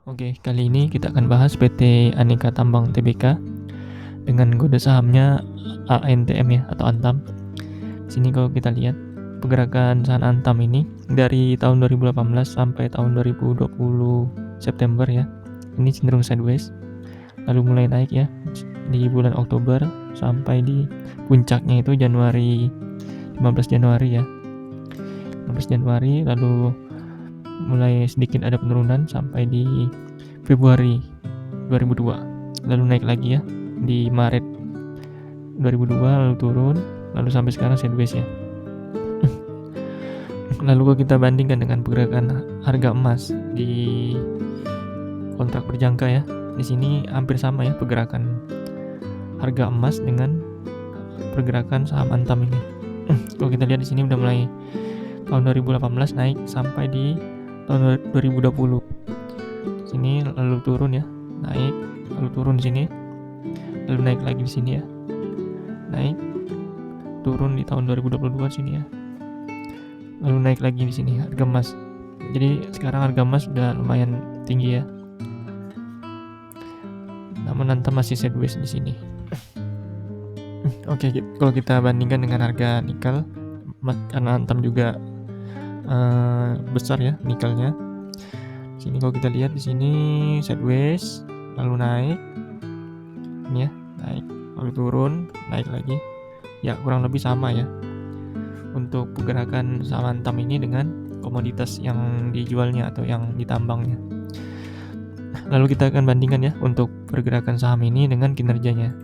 Oke, kali ini kita akan bahas PT Aneka Tambang Tbk dengan kode sahamnya ANTM ya atau Antam. Sini kalau kita lihat pergerakan saham Antam ini dari tahun 2018 sampai tahun 2020 September ya. Ini cenderung sideways. Lalu mulai naik ya di bulan Oktober sampai di puncaknya itu Januari 15 Januari ya. 15 Januari lalu mulai sedikit ada penurunan sampai di Februari 2002, lalu naik lagi ya di Maret 2002, lalu turun, lalu sampai sekarang sideways ya. Lalu kalau kita bandingkan dengan pergerakan harga emas di kontrak berjangka ya, di sini hampir sama ya pergerakan harga emas dengan pergerakan saham Antam ini. Kalau kita lihat di sini udah mulai tahun 2018 naik sampai di tahun 2020. Sini lalu turun ya, naik, lalu turun di sini, lalu naik lagi di sini ya, naik, turun di tahun 2022 sini ya, lalu naik lagi di sini harga emas. Jadi sekarang harga emas udah lumayan tinggi ya. Namun Antam masih sideways di sini. Oke, kalau kita bandingkan dengan harga nikel, karena Antam juga besar ya nikelnya. Sini kalau kita lihat di sini sideways, lalu naik, ini ya, naik, lalu turun, naik lagi. Ya kurang lebih sama ya untuk pergerakan saham Antam ini dengan komoditas yang dijualnya atau yang ditambangnya. Lalu kita akan bandingkan ya untuk pergerakan saham ini dengan kinerjanya.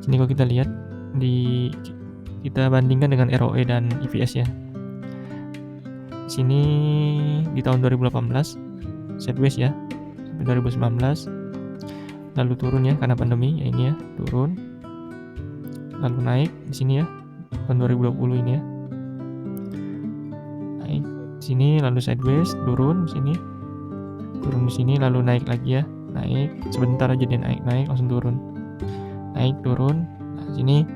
Sini kalau kita lihat kita bandingkan dengan ROE dan EPS ya. Sini di tahun 2018 sideways ya sampai 2019, lalu turun ya karena pandemi ya, ini ya turun, lalu naik di sini ya tahun 2020 ini ya, naik di sini lalu sideways, turun di sini, turun di sini, lalu naik lagi ya, naik sebentar aja dia naik langsung turun, naik turun. Nah sini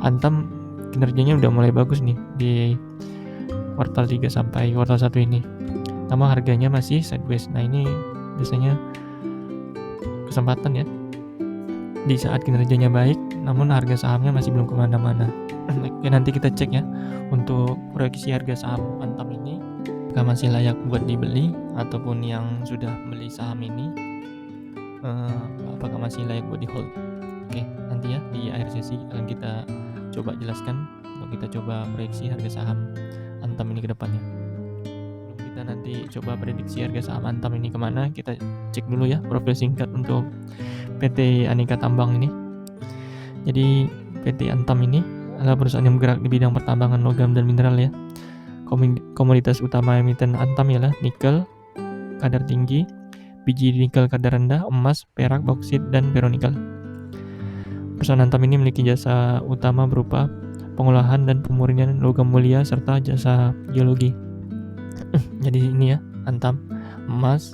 Antam kinerjanya udah mulai bagus nih di kuartal 3 sampai kuartal 1 ini. Namun harganya masih sideways. Nah ini biasanya kesempatan ya di saat kinerjanya baik namun harga sahamnya masih belum kemana-mana. Oke, nanti kita cek ya untuk proyeksi harga saham Antam ini apakah masih layak buat dibeli, ataupun yang sudah beli saham ini apakah masih layak buat di hold. Oke, nanti ya di akhir sesi akan kita coba jelaskan untuk kita coba proyeksi harga saham Antam ini ke depannya. Sebelum kita nanti coba prediksi harga saham Antam ini kemana, kita cek dulu ya profil singkat untuk PT Aneka Tambang ini. Jadi PT Antam ini adalah perusahaan yang bergerak di bidang pertambangan logam dan mineral ya. Komoditas utama emiten Antam ialah nikel kadar tinggi, biji nikel kadar rendah, emas, perak, bauksit, dan ferronikel. Perusahaan Antam ini memiliki jasa utama berupa pengolahan dan pemurnian logam mulia serta jasa geologi. Jadi ini ya Antam, emas,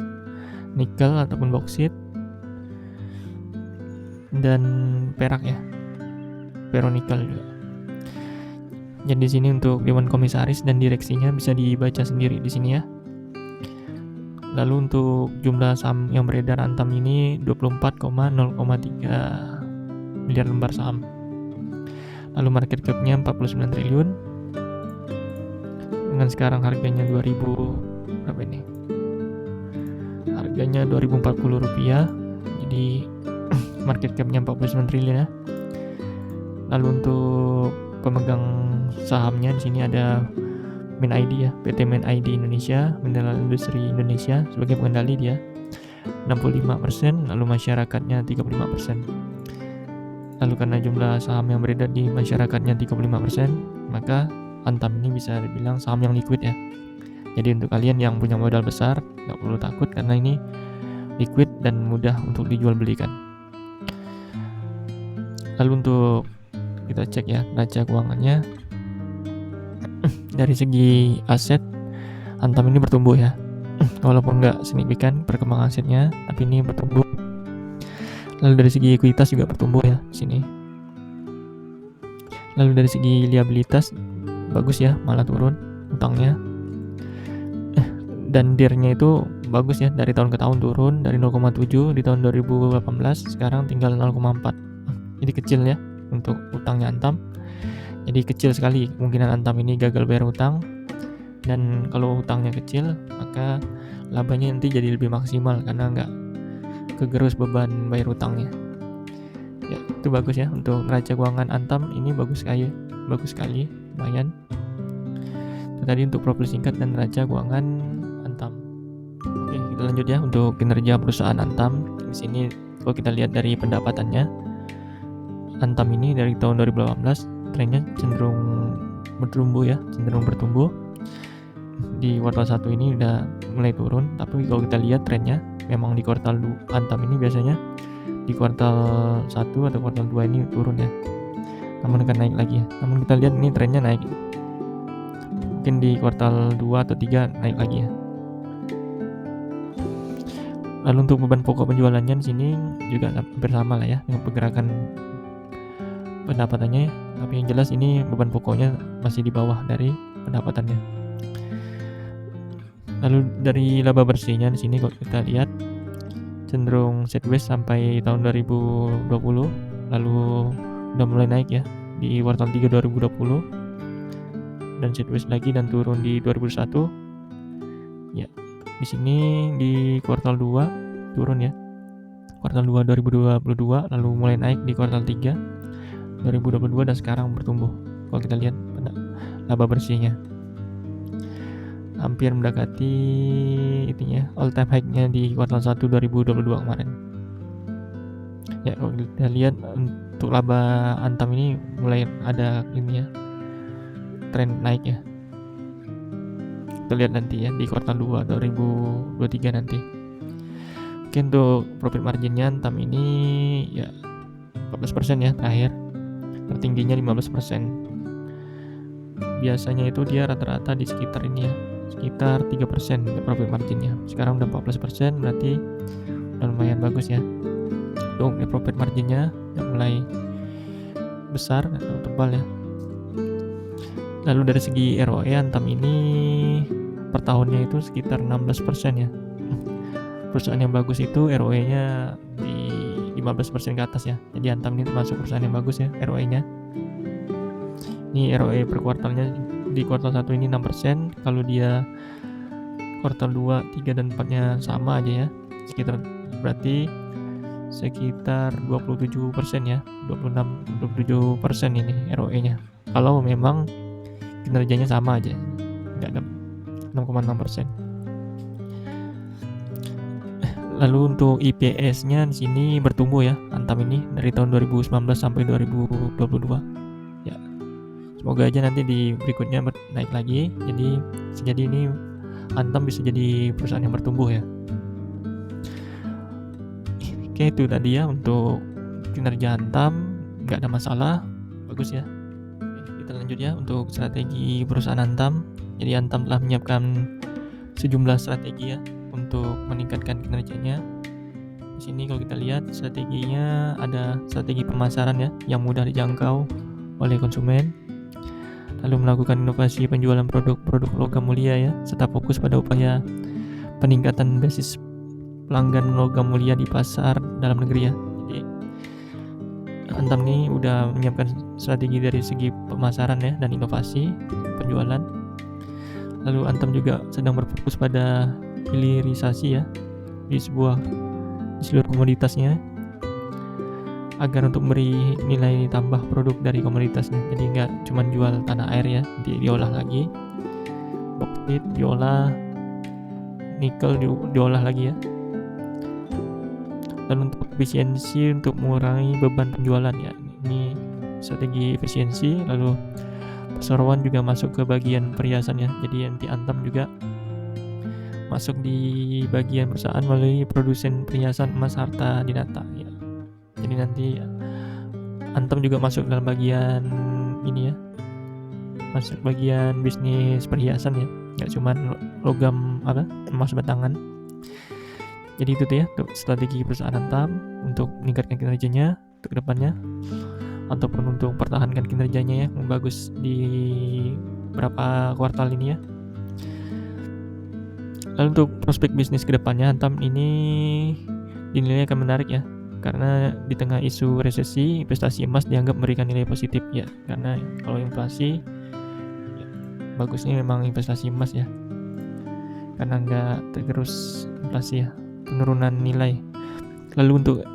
nikel ataupun bauksit, dan perak ya, ferronikel juga. Jadi di sini untuk dewan komisaris dan direksinya bisa dibaca sendiri di sini ya. Lalu untuk jumlah saham yang beredar Antam ini 24,0,3 miliar lembar saham. Lalu market cap-nya 49 triliun. Dengan sekarang harganya 2000 berapa ini? Harganya 2040 rupiah. Jadi market cap-nya 49 triliun ya. Lalu untuk pemegang sahamnya di sini ada Main ID ya, PT Main ID Indonesia, Mineral Industri Indonesia sebagai pengendali dia 65%, lalu masyarakatnya 35%. Lalu karena jumlah saham yang beredar di masyarakatnya 35%, maka Antam ini bisa dibilang saham yang liquid ya. Jadi untuk kalian yang punya modal besar, nggak perlu takut karena ini liquid dan mudah untuk dijual belikan. Lalu untuk kita cek ya neraca keuangannya. Dari segi aset Antam ini bertumbuh ya, walaupun nggak signifikan perkembangan asetnya, tapi ini bertumbuh. Lalu dari segi ekuitas juga bertumbuh ya di sini. Lalu dari segi liabilitas bagus ya, malah turun utangnya. Dan DIR-nya itu bagus ya, dari tahun ke tahun turun dari 0,7 di tahun 2018 sekarang tinggal 0,4. Jadi kecil ya untuk utangnya Antam. Jadi kecil sekali kemungkinan Antam ini gagal bayar utang, dan kalau utangnya kecil maka labanya nanti jadi lebih maksimal karena nggak kegerus beban bayar utangnya. Ya, itu bagus ya untuk neraca keuangan Antam ini bagus sekali, lumayan. Itu tadi untuk profil singkat dan neraca keuangan Antam. Oke, kita lanjut ya untuk kinerja perusahaan Antam. Di sini kalau kita lihat dari pendapatannya, Antam ini dari tahun 2018 trennya cenderung bertumbuh. Di kuartal 1 ini udah mulai turun, tapi kalau kita lihat trennya memang di kuartal Antam ini biasanya di kuartal 1 atau kuartal 2 ini turun ya, namun akan naik lagi ya. Namun kita lihat ini trennya naik, mungkin di kuartal 2 atau 3 naik lagi ya. Lalu untuk beban pokok penjualannya di sini juga hampir sama lah ya dengan pergerakan pendapatannya, tapi yang jelas ini beban pokoknya masih di bawah dari pendapatannya. Lalu dari laba bersihnya di sini kalau kita lihat cenderung sideways sampai tahun 2020, lalu udah mulai naik ya di kuartal 3 2020 dan sideways lagi dan turun di 2021. Ya, di sini di kuartal 2 turun ya. Kuartal 2 2022 lalu mulai naik di kuartal 3 2022 dan sekarang bertumbuh. Kalau kita lihat pada laba bersihnya hampir mendekati itunya all time high-nya di kuartal 1 2022 kemarin. Ya, kalau kita lihat untuk laba Antam ini mulai ada ini ya, tren naik ya. Kita lihat nanti ya di kuartal 2 2023 nanti. Oke, untuk profit marginnya Antam ini ya 14% ya terakhir. Tertingginya 15%. Biasanya itu dia rata-rata di sekitar ini ya, sekitar 3% profit marginnya. Sekarang udah 14%, berarti udah lumayan bagus ya. Untuk profit marginnya udah mulai besar atau tebal ya. Lalu dari segi ROE Antam ini per tahunnya itu sekitar 16% ya. Perusahaan yang bagus itu ROE-nya di 15% ke atas ya. Jadi Antam ini termasuk perusahaan yang bagus ya ROE-nya. Ini ROE per kuartalnya di kuartal 1 ini 6%. Kalau dia kuartal 2, 3 dan 4-nya sama aja ya, berarti sekitar 27% ya, 26-27% ini ROE-nya. Kalau memang kinerjanya sama aja, nggak ada 6,6%. Lalu untuk IPS-nya di sini bertumbuh ya, Antam ini dari tahun 2019 sampai 2022. Ya, semoga aja nanti di berikutnya naik lagi. Jadi ini Antam bisa jadi perusahaan yang bertumbuh ya. Oke, itu tadi ya untuk kinerja Antam, nggak ada masalah, bagus ya. Oke, kita lanjut ya untuk strategi perusahaan Antam. Jadi Antam telah menyiapkan sejumlah strategi ya untuk meningkatkan kinerjanya. Di sini kalau kita lihat strateginya ada strategi pemasaran ya yang mudah dijangkau oleh konsumen. Lalu melakukan inovasi penjualan produk-produk logam mulia ya, serta fokus pada upaya peningkatan basis pelanggan logam mulia di pasar dalam negeri ya. Jadi Antam ini udah menyiapkan strategi dari segi pemasaran ya dan inovasi penjualan. Lalu Antam juga sedang berfokus pada hilirisasi ya di seluruh komoditasnya agar untuk memberi nilai tambah produk dari komoditasnya. Jadi nggak cuma jual tanah air ya, diolah lagi, boksit diolah, nikel diolah lagi ya. Dan untuk efisiensi untuk mengurangi beban penjualan ya, ini strategi efisiensi. Lalu perseroan juga masuk ke bagian perhiasan ya, jadi nanti Antam juga masuk di bagian perusahaan melalui produsen perhiasan emas Harta Dinata ya. Jadi nanti Antam juga masuk dalam bagian ini ya, masuk bagian bisnis perhiasan ya, nggak cuma logam emas batangan. Jadi itu tuh ya untuk strategi perusahaan Antam untuk meningkatkan kinerjanya untuk kedepannya ataupun untuk pertahankan kinerjanya ya yang bagus di beberapa kuartal ini ya. Lalu untuk prospek bisnis ke depannya, Antam ini dinilai akan menarik ya, karena di tengah isu resesi, investasi emas dianggap memberikan nilai positif ya, karena kalau inflasi ya, bagusnya memang investasi emas ya, karena nggak tergerus inflasi ya, penurunan nilai. Lalu untuk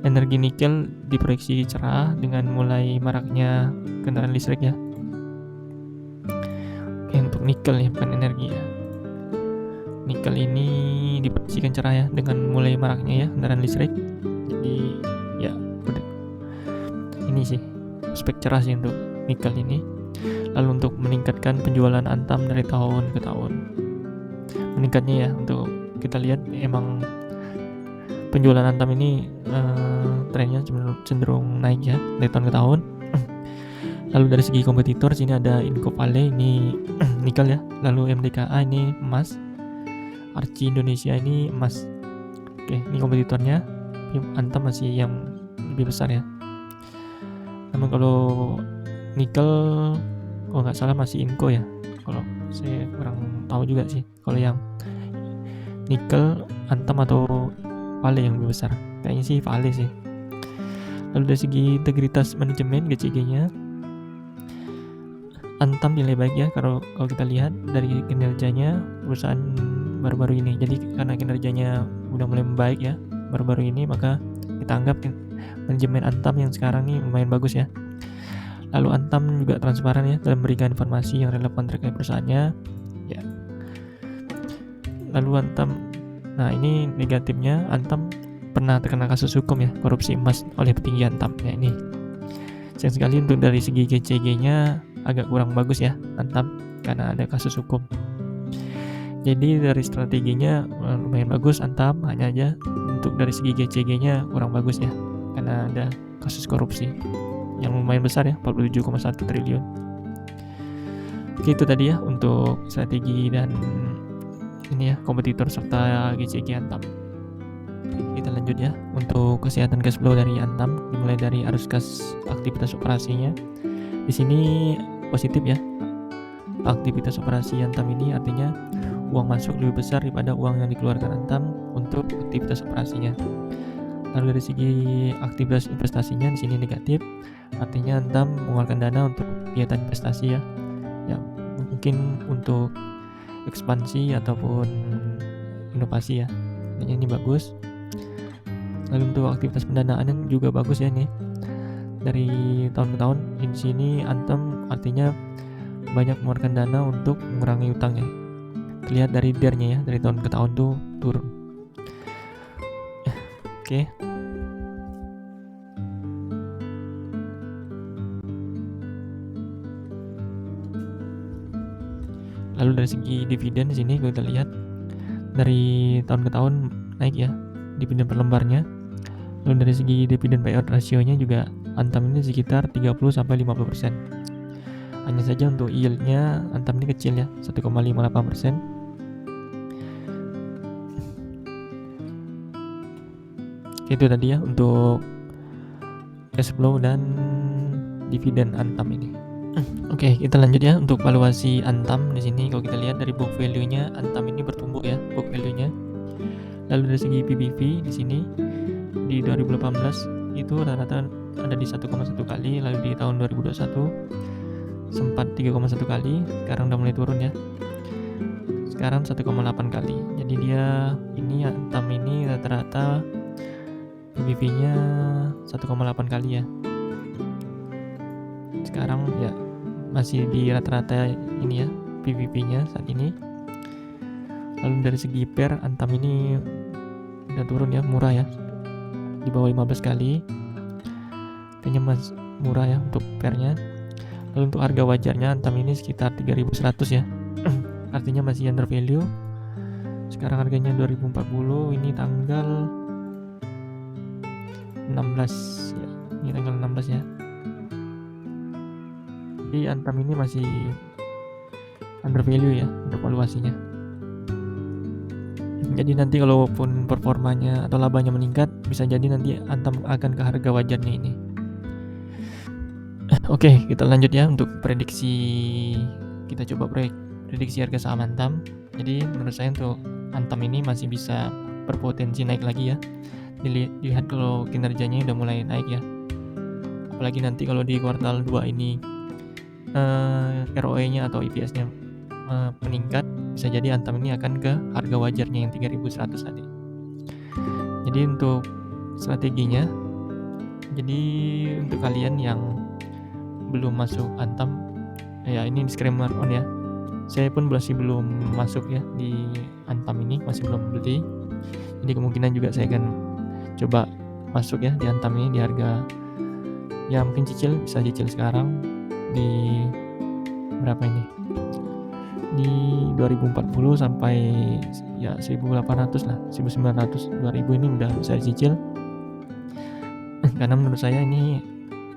energi nikel diproyeksi cerah dengan mulai maraknya kendaraan listrik ya. Untuk nikel ya, bukan energi ya. Nikel ini diproyeksikan cerah ya dengan mulai maraknya ya kendaraan listrik. Jadi ya ini sih prospek cerah sih untuk nikel ini. Lalu untuk meningkatkan penjualan Antam dari tahun ke tahun, meningkatnya ya, untuk kita lihat emang penjualan Antam ini trennya cenderung naik ya dari tahun ke tahun. Lalu dari segi kompetitor, sini ada Inco Vale ini nikel ya, lalu MDKA ini emas, Arci Indonesia ini emas. Oke, ini kompetitornya. Antam masih yang lebih besar ya. Namun kalau nikel kalau nggak salah masih Inco ya. Kalau saya kurang tahu juga sih. Kalau yang nikel Antam atau Vale yang lebih besar. Kayaknya sih Vale sih. Lalu dari segi integritas manajemen GCG-nya, Antam nilai baik ya kalau kita lihat dari kinerjanya perusahaan baru-baru ini. Jadi karena kinerjanya udah mulai membaik ya baru-baru ini, maka kita anggap manajemen Antam yang sekarang nih lumayan bagus ya. Lalu Antam juga transparan ya dalam memberikan informasi yang relevan terkait perusahaannya ya. Lalu Antam, nah ini negatifnya, Antam pernah terkena kasus hukum ya, korupsi emas oleh petinggi Antam ya. Ini sayang sekali untuk dari segi GCG-nya agak kurang bagus ya Antam karena ada kasus hukum. Jadi dari strateginya lumayan bagus Antam, hanya aja untuk dari segi GCG-nya kurang bagus ya karena ada kasus korupsi yang lumayan besar ya, 47,1 triliun. Oke, itu tadi ya untuk strategi dan ini ya kompetitor serta GCG Antam. Kita lanjut ya untuk kesehatan cash flow dari Antam, dimulai dari arus kas aktivitas operasinya. Di sini positif ya. Aktivitas operasi Antam ini artinya uang masuk lebih besar daripada uang yang dikeluarkan Antam untuk aktivitas operasinya. Lalu dari segi aktivitas investasinya di sini negatif, artinya Antam mengeluarkan dana untuk kegiatan investasi ya. Ya, mungkin untuk ekspansi ataupun inovasi ya. Ini bagus. Lalu untuk aktivitas pendanaan juga bagus ya nih. Dari tahun ke tahun di sini Antam artinya banyak mengeluarkan dana untuk mengurangi utangnya. Terlihat dari DER-nya ya, dari tahun ke tahun tuh turun. Oke. Lalu dari segi dividen di sini kita lihat dari tahun ke tahun naik ya dividen per lembarnya. Lalu dari segi dividen payout rasionya juga Antam ini sekitar 30-50%. Hanya saja untuk yield-nya Antam ini kecil ya, 1,58%. Itu tadi ya untuk cash flow dan dividen Antam ini. Oke, kita lanjut ya untuk valuasi Antam. Di sini kalau kita lihat dari book value-nya Antam ini bertumbuh ya book value-nya. Lalu dari segi PBV di sini di 2018 itu rata-rata ada di 1,1 kali, lalu di tahun 2021 sempat 3,1 kali, sekarang udah mulai turun ya. Sekarang 1,8 kali. Jadi dia ini Antam ini rata-rata PBV-nya 1,8 kali ya. Sekarang ya masih di rata-rata ini ya PBV-nya saat ini. Lalu dari segi PER Antam ini udah turun ya, murah ya, di bawah 15 kali. Kayaknya masih murah ya untuk PER-nya. Lalu untuk harga wajarnya Antam ini sekitar 3.100 ya. Artinya masih under value. Sekarang harganya 2040, ini tanggal 16 ya. Ini tanggal 16 ya. Jadi Antam ini masih under value ya untuk valuasinya. Jadi nanti kalaupun performanya atau labanya meningkat, bisa jadi nanti Antam akan ke harga wajarnya ini. Oke, kita lanjut ya untuk prediksi. Kita coba prediksi harga saham Antam. Jadi menurut saya untuk Antam ini masih bisa berpotensi naik lagi ya. Dilihat kalau kinerjanya udah mulai naik ya. Apalagi nanti kalau di kuartal 2 ini ROE-nya atau EPS-nya meningkat, bisa jadi Antam ini akan ke harga wajarnya yang 3.100 tadi. Jadi untuk strateginya, jadi untuk kalian yang belum masuk Antam, ya ini disclaimer on ya, saya pun masih belum masuk ya di Antam ini, masih belum beli. Jadi kemungkinan juga saya akan coba masuk ya di Antam ini di harga ya mungkin bisa cicil sekarang di berapa ini, di 2040 sampai ya 1800 lah, 1900, 2000 ini udah bisa dicicil. Karena menurut saya ini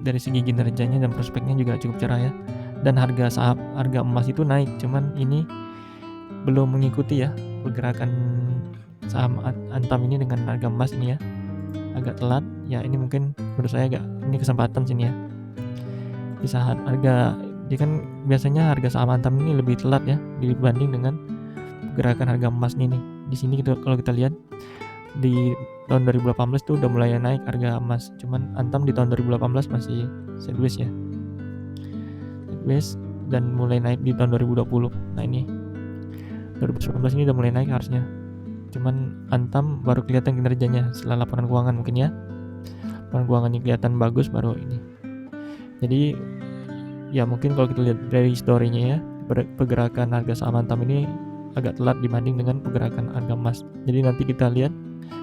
dari segi kinerjanya dan prospeknya juga cukup cerah ya. Dan harga emas itu naik, cuman ini belum mengikuti ya pergerakan saham Antam ini dengan harga emas ini ya. Agak telat ya, ini mungkin menurut saya ini kesempatan sini ya. Di saat dia kan biasanya harga saham Antam ini lebih telat ya dibanding dengan pergerakan harga emas nih. Di sini kalau kita lihat di tahun 2018 tuh udah mulai naik harga emas, cuman Antam di tahun 2018 masih sideways ya, sideways, dan mulai naik di tahun 2020. Nah ini 2019 ini udah mulai naik harusnya, cuman Antam baru kelihatan kinerjanya setelah laporan keuangan mungkin ya, laporan keuangannya kelihatan bagus baru ini. Jadi ya mungkin kalau kita lihat dari historinya ya, pergerakan harga saham Antam ini agak telat dibanding dengan pergerakan harga emas. Jadi nanti kita lihat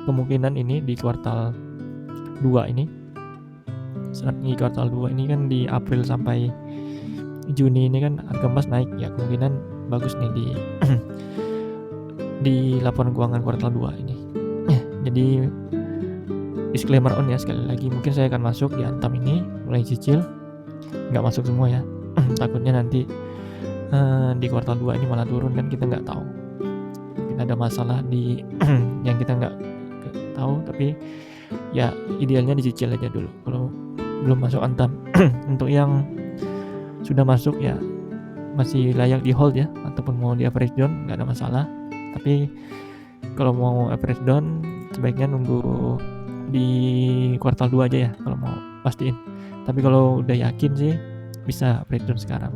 kemungkinan ini di kuartal 2 ini, saat di kuartal 2 ini kan di April sampai Juni ini kan harga emas naik ya, kemungkinan bagus nih di laporan keuangan kuartal 2 ini. Jadi disclaimer on ya, sekali lagi mungkin saya akan masuk di Antam ini mulai cicil, nggak masuk semua ya. Takutnya nanti di kuartal 2 ini malah turun, kan kita nggak tahu, mungkin ada masalah di yang kita nggak tahu. Tapi ya idealnya dicicil aja dulu kalau belum masuk Antam. Untuk yang sudah masuk ya masih layak di hold ya, ataupun mau di average down nggak ada masalah. Tapi kalau mau average down sebaiknya nunggu di kuartal 2 aja ya kalau mau pastiin. Tapi kalau udah yakin sih bisa average down sekarang.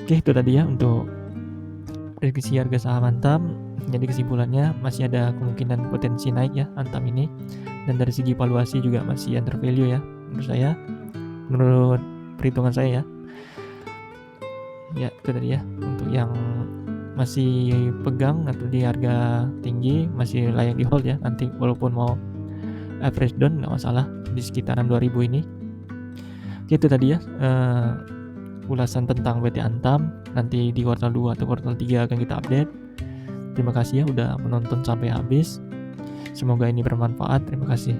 Oke, itu tadi ya untuk prediksi harga saham Antam. Jadi kesimpulannya masih ada kemungkinan potensi naik ya Antam ini, dan dari segi valuasi juga masih under value ya menurut saya, menurut perhitungan saya ya. Ya itu tadi ya, untuk yang masih pegang atau di harga tinggi masih layak di hold ya, nanti walaupun mau average down nggak masalah di sekitaran 2000 ini. Oke, itu tadi ya ulasan tentang PT Antam. Nanti di kuartal 2 atau kuartal 3 akan kita update. Terima kasih ya udah menonton sampai habis. Semoga ini bermanfaat. Terima kasih.